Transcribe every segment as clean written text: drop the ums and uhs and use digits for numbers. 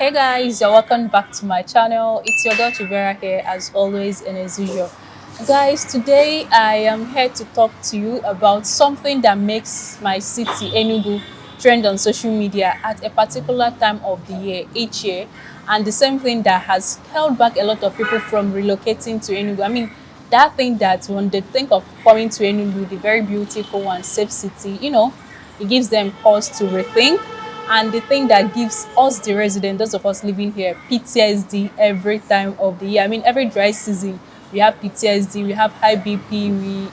Hey guys, you're welcome back to my channel. It's your girl Chivera here as always and as usual. Guys, today I am here to talk to you about something that makes my city, Enugu, trend on social media at a particular time of the year, each year, and the same thing that has held back a lot of people from relocating to Enugu. I mean, that thing that when they think of coming to Enugu, the very beautiful and safe city, it gives them cause to rethink. And the thing that gives us, the resident, those of us living here, PTSD every time of the year. I mean, every dry season, we have PTSD, we have high BP,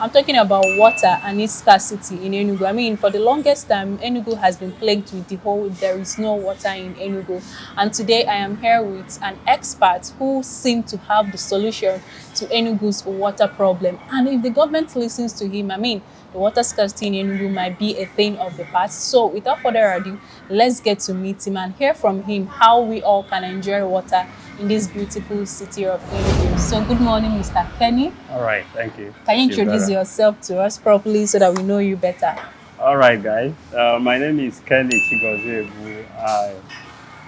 I'm talking about water and its scarcity in Enugu. I mean, for the longest time, Enugu has been plagued with the whole there is no water in Enugu. And today I am here with an expert who seems to have the solution to Enugu's water problem. And if the government listens to him, I mean, the water scarcity in Enugu might be a thing of the past. So without further ado, let's get to meet him and hear from him how we all can enjoy water in this beautiful city of Enugu. So good morning, Mr. Kenny. All right, thank you. Can you introduce yourself to us properly so that we know you better? All right, guys. My name is CHIGOZIE. I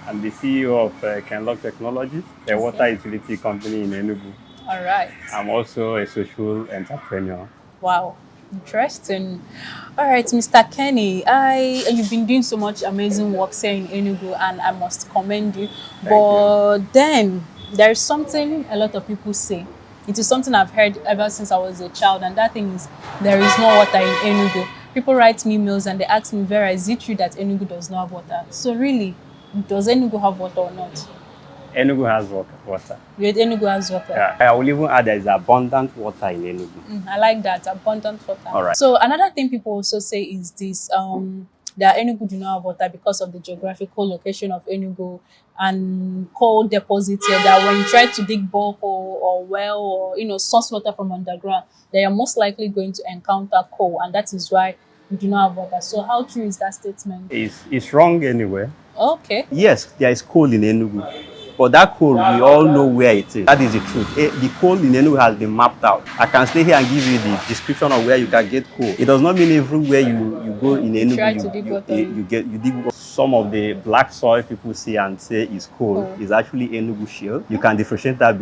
am the CEO of Kenlock Technologies, a water utility company in Enugu. All right. I'm also a social entrepreneur. Wow. Interesting. All right, Mr. Kenny, you've been doing so much amazing work here in Enugu, and I must commend you. Then there's something a lot of people say. It is something I've heard ever since I was a child, and that thing is there is no water in Enugu. People write me emails and they ask me, Vera, is it true that Enugu does not have water? So really, does Enugu have water or not? Enugu has water. Enugu has water. Yeah. I will even add there is abundant water in Enugu. I like that, abundant water. All right. So another thing people also say is this, that Enugu do not have water because of the geographical location of Enugu and coal deposits here, that when you try to dig borehole or well or, source water from underground, they are most likely going to encounter coal, and that is why we do not have water. So how true is that statement? It's wrong anyway. Okay. Yes, there is coal in Enugu. But that coal, we all know where it is. That is the truth. The coal in Enugu has been mapped out. I can stay here and give you the description of where you can get coal. It does not mean everywhere you go in Enugu, you dig some of the black soil people see and say is coal. Is actually Enugu shale. You can differentiate that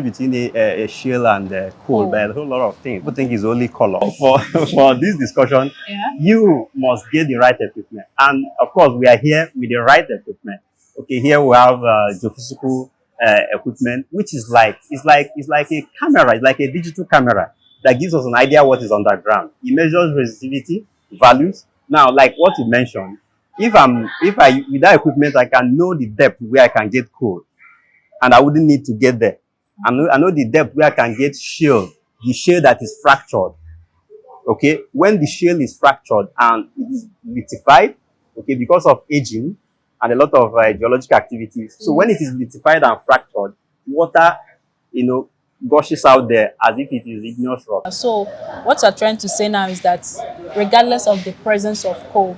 between a shale and coal by a whole lot of things. People think it's only color. For this discussion, you must get the right equipment. And of course, we are here with the right equipment. Okay, here we have geophysical equipment, which is like a camera, it's like a digital camera that gives us an idea what is underground. It measures resistivity values. Now, like what you mentioned, if I with that equipment, I can know the depth where I can get coal, and I wouldn't need to get there. I know the depth where I can get shale, the shale that is fractured. Okay, when the shale is fractured and it is lithified, okay, because of aging and a lot of geological activities. So when it is lithified and fractured, water, gushes out there as if it is igneous rock. So what you're trying to say now is that regardless of the presence of coal,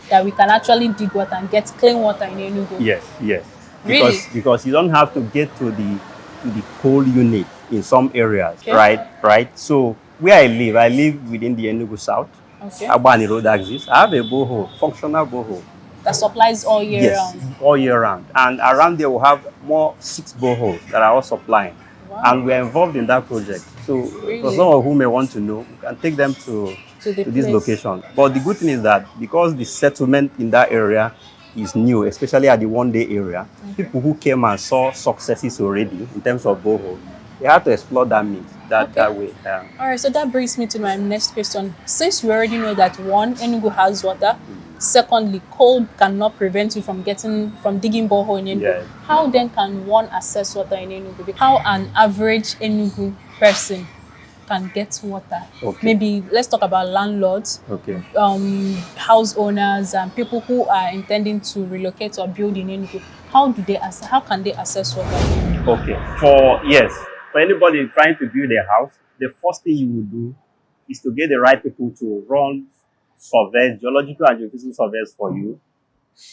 that we can actually dig water and get clean water in Enugu. Yes. Really? Because you don't have to get to the coal unit in some areas, right? So where I live within the Enugu South. Okay. Abani Road axis. I have a borehole, functional borehole. That supplies all year round? Yes, all year round. And around there, we'll have 6 boreholes that are all supplying. Wow. And we're involved in that project. So really? For some of whom may want to know, we can take them to this location. But the good thing is that because the settlement in that area is new, especially at the one-day area, people who came and saw successes already in terms of borehole, they have to explore that means that way. All right, so that brings me to my next question. Since we already know that one, Enugu has water, secondly, coal cannot prevent you from digging borehole in Enugu. Yes. How then can one access water in Enugu? How an average Enugu person can get water? Okay. Maybe let's talk about landlords, house owners, and people who are intending to relocate or build in Enugu. How can they access water? Okay. For anybody trying to build a house, the first thing you will do is to get the right people to run surveys, geological and geophysical surveys for you,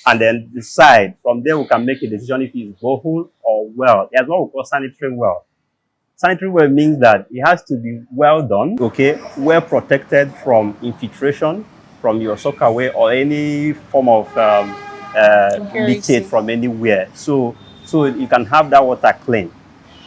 and then decide. From there, we can make a decision if it's borehole or well. There's what we call sanitary well. Sanitary well means that it has to be well done, well protected from infiltration from your soakaway or any form of Impurity. leachate from anywhere. So you can have that water clean.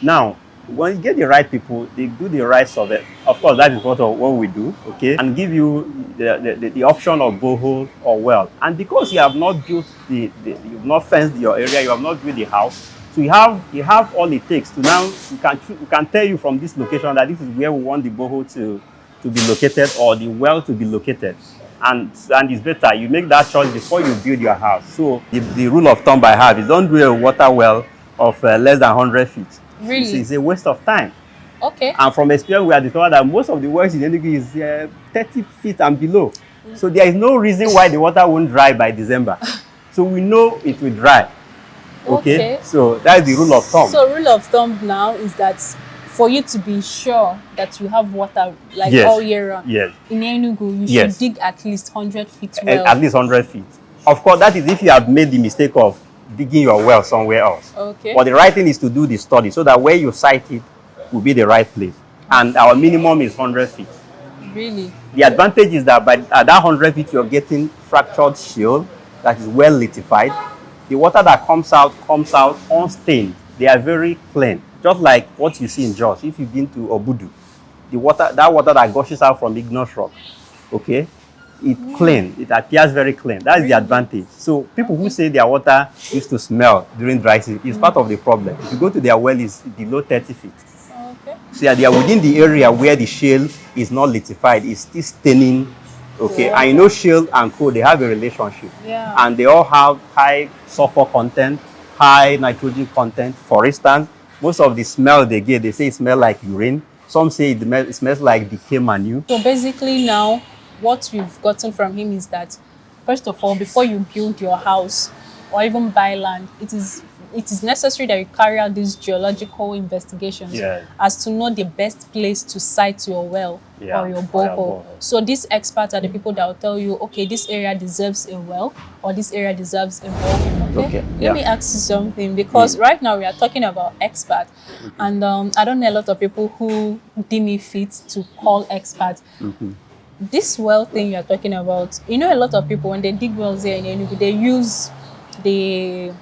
Now, when you get the right people, they do the right survey. Of course, that is what we do, okay? And give you the option of borehole or well. And because you have not built you've not fenced your area, you have not built the house, so you have all it takes to now, we can tell you from this location that this is where we want the borehole to be located or the well to be located. And it's better you make that choice before you build your house. So the rule of thumb I have is don't do a water well of less than 100 feet. Really? It's a waste of time. Okay. And from experience, we are discovered that most of the wells in Enugu is 30 feet and below. So there is no reason why the water won't dry by December. So we know it will dry. Okay? So that's the rule of thumb. So rule of thumb now is that for you to be sure that you have water like Yes. all year round, Yes. in Enugu, you Yes. should dig at least 100 feet well. At least 100 feet. Of course, that is if you have made the mistake of digging your well somewhere else. Okay. But the right thing is to do the study so that where you site it will be the right place. And our minimum is 100 feet. Really? The advantage is that at that 100 feet, you're getting fractured shale that is well litified. The water that comes out unstained. They are very clean. Just like what you see in Jos. If you've been to Obudu, that water that gushes out from igneous rock, okay, it's clean. It appears very clean. That's the advantage. So people who say their water used to smell during dry season is part of the problem. If you go to their well, it's below 30 feet. Okay. So yeah, they are within the area where the shale is not litified. It's still staining. Okay, and you know shale and coal, they have a relationship. Yeah. And they all have high sulfur content, high nitrogen content. For instance, most of the smell they get, they say it smells like urine. Some say it smells like decay manure. So basically now, what we've gotten from him is that, first of all, before you build your house or even buy land, it is necessary that you carry out these geological investigations as to know the best place to site your well or your borehole. So these experts are the people that will tell you, okay, this area deserves a well or this area deserves a borehole. Okay. Let me ask you something, because right now we are talking about experts, and I don't know a lot of people who deem it fit to call experts. This well thing you are talking about, you know, a lot of people when they dig wells here in Enugu, they use the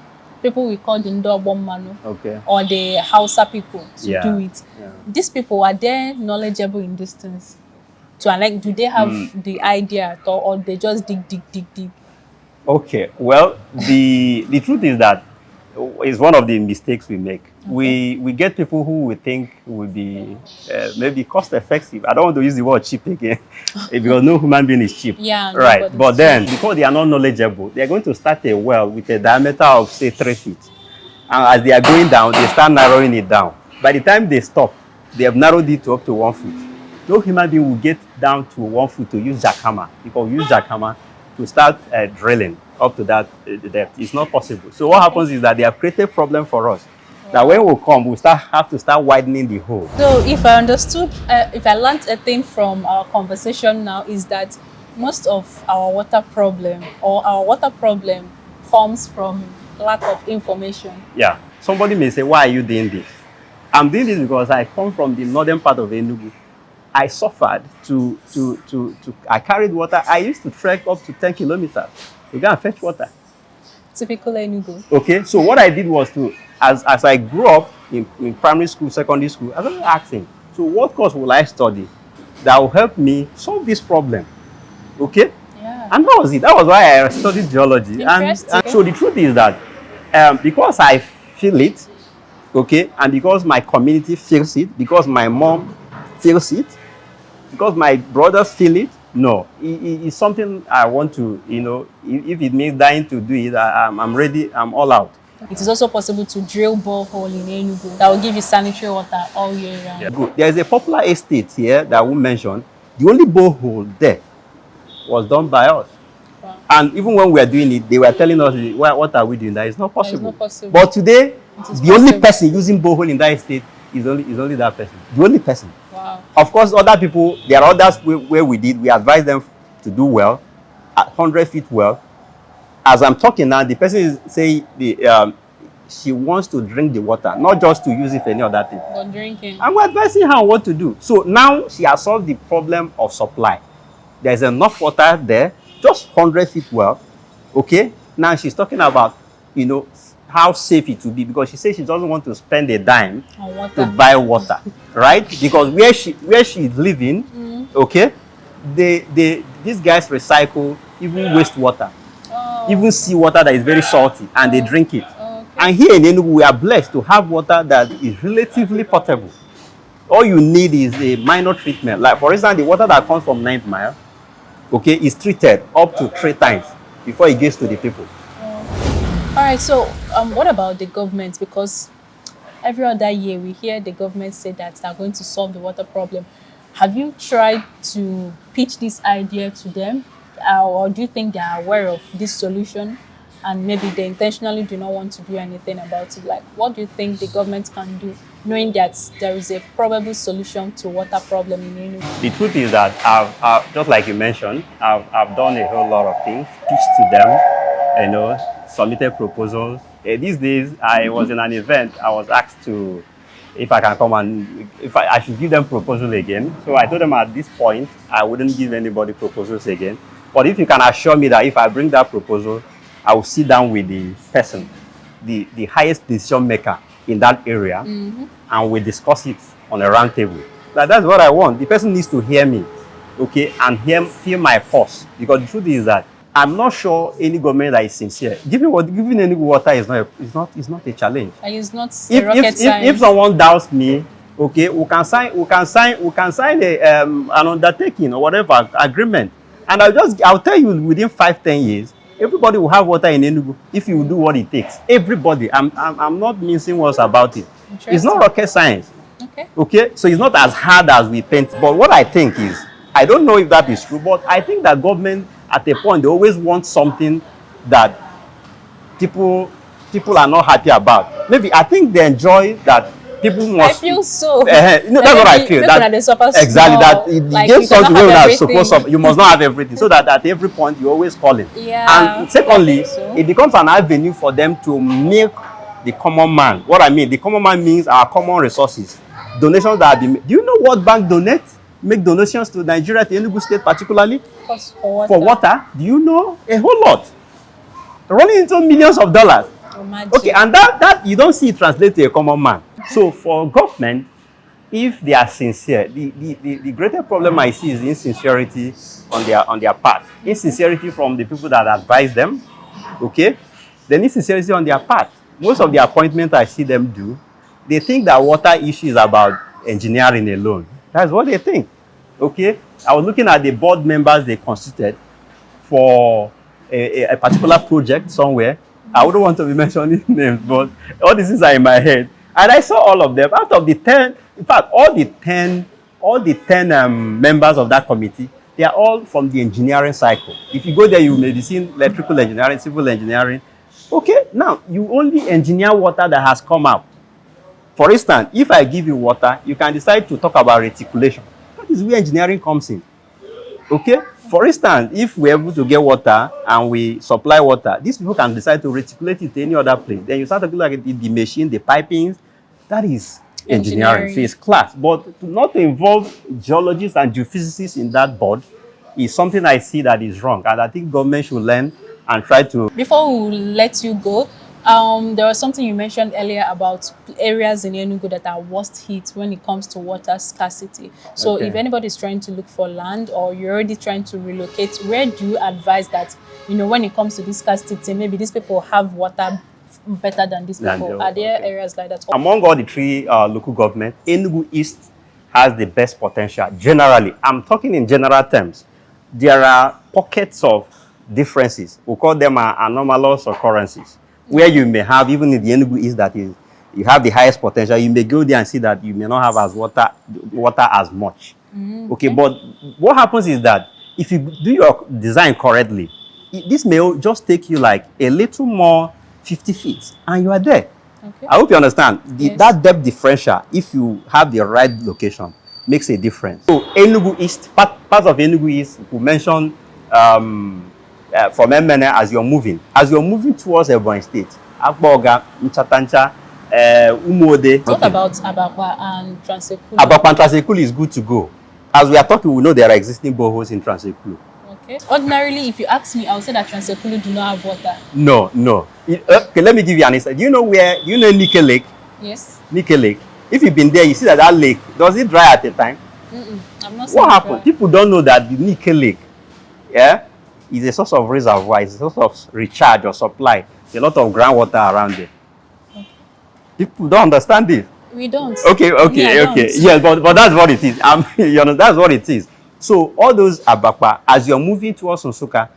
people we call the Ndobomano or the Hausa people to do it. These people, are they knowledgeable in these things? So, like, do they have the idea at all, or they just dig? Okay, well, the truth is that it's one of the mistakes we make. We get people who we think will be maybe cost effective. I don't want to use the word cheap again because no human being is cheap. Yeah, right. But then, because they are not knowledgeable, they are going to start a well with a diameter of say 3 feet. And as they are going down, they start narrowing it down. By the time they stop, they have narrowed it to up to 1 foot. No human being will get down to 1 foot to use jackhammer. Because use jackhammer to start drilling up to that depth. It's not possible. So what happens is that they have created a problem for us. That when we come, we have to start widening the hole. So if I understood, if I learned a thing from our conversation now, is that most of our water problem comes from lack of information. Yeah. Somebody may say, why are you doing this? I'm doing this because I come from the northern part of Enugu. I suffered I carried water. I used to trek up to 10 kilometers to go and fetch water. Typical Enugu. Okay, so what I did was as I grew up in primary school, secondary school, I was asking, so what course will I study that will help me solve this problem? Okay? Yeah. And that was it. That was why I studied geology. And so the truth is that because I feel it, okay, and because my community feels it, because my mom feels it, because my brothers feel it, no, it's something I want to, you know, if it means dying to do it, I'm ready, I'm all out. It is also possible to drill borehole in Enugu that will give you sanitary water all year round. Yeah. Good. There is a popular estate here that we mentioned. The only borehole there was done by us. Wow. And even when we were doing it, they were telling us, what are we doing? That is not possible. That is not possible. But today, the only person using borehole in that estate is only that person. The only person. Wow. Of course, other people, there are others where we advise them to do well, at 100 feet well. As I'm talking now, the person is saying she wants to drink the water, not just to use it for any other thing. But drinking. And we're advising her on what to do. So now she has solved the problem of supply. There's enough water there, just 100 feet well, okay? Now she's talking about, you know, how safe it will be, because she says she doesn't want to spend a dime to buy water, right? Because where she is living, okay, these guys recycle even wastewater, even seawater that is very salty, and they drink it. And here in Enugu, we are blessed to have water that is relatively potable. All you need is a minor treatment. Like, for instance, the water that comes from 9th Mile, okay, is treated up to 3 times before it gets to the people. All right, so what about the government? Because every other year we hear the government say that they're going to solve the water problem. Have you tried to pitch this idea to them? Or do you think they are aware of this solution and maybe they intentionally do not want to do anything about it? Like, what do you think the government can do, knowing that there is a probable solution to water problem in Enugu? The truth is that I've just like you mentioned, I've done a whole lot of things, pitched to them, you know, submitted proposals. These days, I was in an event, I was asked to, if I can come and, if I should give them proposal again. So I told them at this point, I wouldn't give anybody proposals again. But if you can assure me that if I bring that proposal, I will sit down with the person, the highest decision maker in that area, and we discuss it on a round table. That's what I want. The person needs to hear me, okay, and hear my pulse. Because the truth is that I'm not sure any government that is sincere. Giving any water is not a challenge. And it's not rocket science. If someone doubts me, okay, we can sign an undertaking or whatever agreement, and I'll tell you within 5-10 years, everybody will have water in Enugu if you do what it takes. Everybody. I'm not mincing words about it. It's not rocket science. Okay. So it's not as hard as we paint. But what I think is, I don't know if that is true, but I think that government, at a point, they always want something that people are not happy about. Maybe I think they enjoy that people must. I feel so. That's what I feel. Exactly. That like, you you must not have everything. So that at every point you're always calling. Yeah. And secondly, it becomes an avenue for them to make the common man. What I mean, the common man means our common resources. Donations that have been made. Do you know what bank donates? Make donations to Nigeria, to Enugu State particularly? For water. Do you know? A whole lot. Running into millions of dollars. Imagine. Okay, and that you don't see it translate to a common man. So for government, if they are sincere, the greater problem I see is insincerity on their part. Insincerity from the people that advise them. Okay? Then insincerity on their part. Most of the appointments I see them do, they think that water issue is about engineering alone. That's what they think. Okay? I was looking at the board members they constituted for a particular project somewhere. I wouldn't want to be mentioning names, but all these things are in my head. And I saw all of them. Out of the 10, in fact, all the 10 members of that committee, they are all from the engineering cycle. If you go there, you may be seeing electrical engineering, civil engineering. Okay, now you only engineer water that has come out. For instance, if I give you water, you can decide to talk about reticulation. That is where engineering comes in. Okay? For instance, if we're able to get water and we supply water, these people can decide to reticulate it to any other place. Then you start to look at the machine, the pipings. That is engineering. So it's class. But not to involve geologists and geophysicists in that board is something I see that is wrong. And I think government should learn and try to... Before we let you go, there was something you mentioned earlier about areas in Enugu that are worst hit when it comes to water scarcity. So if anybody is trying to look for land or you're already trying to relocate, where do you advise that, you know, when it comes to this scarcity, maybe these people have water better than these people? Are there areas like that? Among all the 3 local governments, Enugu East has the best potential. Generally, I'm talking in general terms. There are pockets of differences. We call them anomalous occurrences, where you may have, even in the Enugu East, that is, you have the highest potential. You may go there and see that you may not have as water as much. Okay, but what happens is that if you do your design correctly, this may just take you like a little more 50 feet, and you are there. Okay. I hope you understand. That depth differential, if you have the right location, makes a difference. So Enugu East, parts of Enugu East, we mentioned from Emene as you're moving. As you're moving towards Ebonyi State, Akboga, Nchatancha, Umode. What about Abakwa and Transekulu? Abakwa and Transekulu is good to go. As we are talking, we know there are existing boreholes in Transekulu. Okay. Ordinarily, if you ask me, I would say that Transekulu do not have water. No, no. Okay, let me give you an insight. Do you know where, you know Nike Lake? Yes. Nike Lake. If you've been there, you see that that lake, does it dry at a time? I'm not saying What happened? dry. People don't know that the Nike Lake, yeah, is a source of reservoir, it's a source of recharge or supply. There's a lot of groundwater around there. People don't understand this. We don't. Okay, Me, I okay, don't. okay. Yes, but that's what it is. You know, that's what it is. So all those abakpa, as you're moving towards Nsukka,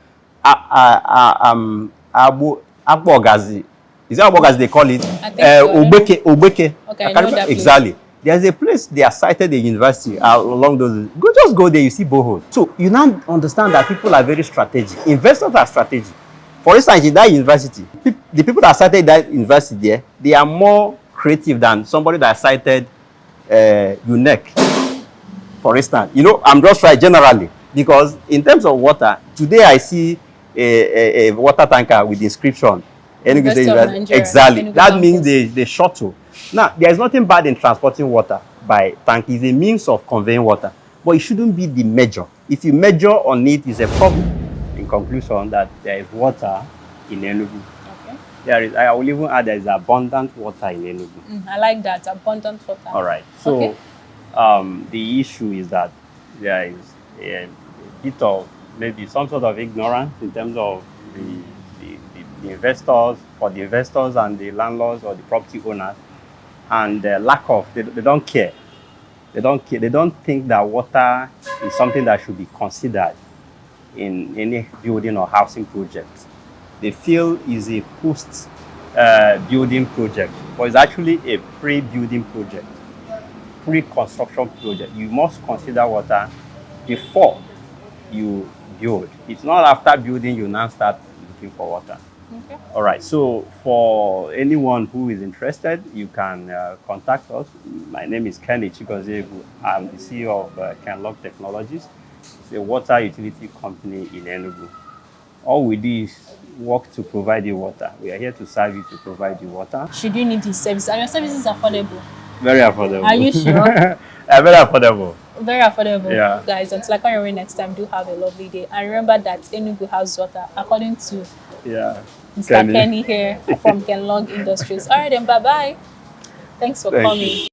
Abogazi, is that Abogazi they call it? I think so, I don't know. Ogbeke. Okay, I I can't know remember that place. exactly. There's a place they are cited a university along those. Just go there, you see borehole. So you now understand that people are very strategic. Investors are strategic. For instance, in that university, the people that cited that university there, they are more creative than somebody that cited UNEC. For instance, you know, I'm just right generally because in terms of water, today I see a water tanker with the inscription Enugu State University of University. Nigeria, Exactly. Enugu That campus. means they shuttle. Now, there is nothing bad in transporting water by tank. It's a means of conveying water, but it shouldn't be the measure. If you measure on it, it's a problem. In conclusion, that there is water in Enugu. Okay. There is. I will even add there is abundant water in Enugu. I like that. Abundant water. All right. So, Okay. the issue is that there is a bit of maybe some sort of ignorance in terms of the investors, for the investors and the landlords or the property owners, and lack of, they don't care. They don't care. They don't think that water is something that should be considered in any building or housing project. They feel is a post building project, but it's actually a pre-building project, pre-construction project. You must consider water before you build. It's not after building you now start looking for water. Okay. All right. So for anyone who is interested, you can contact us. My name is CHIGOZIE. I'm the CEO of Kenlock Technologies. It's a water utility company in Enugu. All we do is work to provide you water. We are here to serve you, to provide you water. Should you need this service? Are your services affordable? Very affordable. Are you sure? Very affordable. Very affordable. Yeah. Guys, until I come your way next time, do have a lovely day. And remember that Enugu has water, according to Yeah. Mr. Kenny here from Kenlock Industries. All right, then, bye-bye. Thanks for Thank coming. you.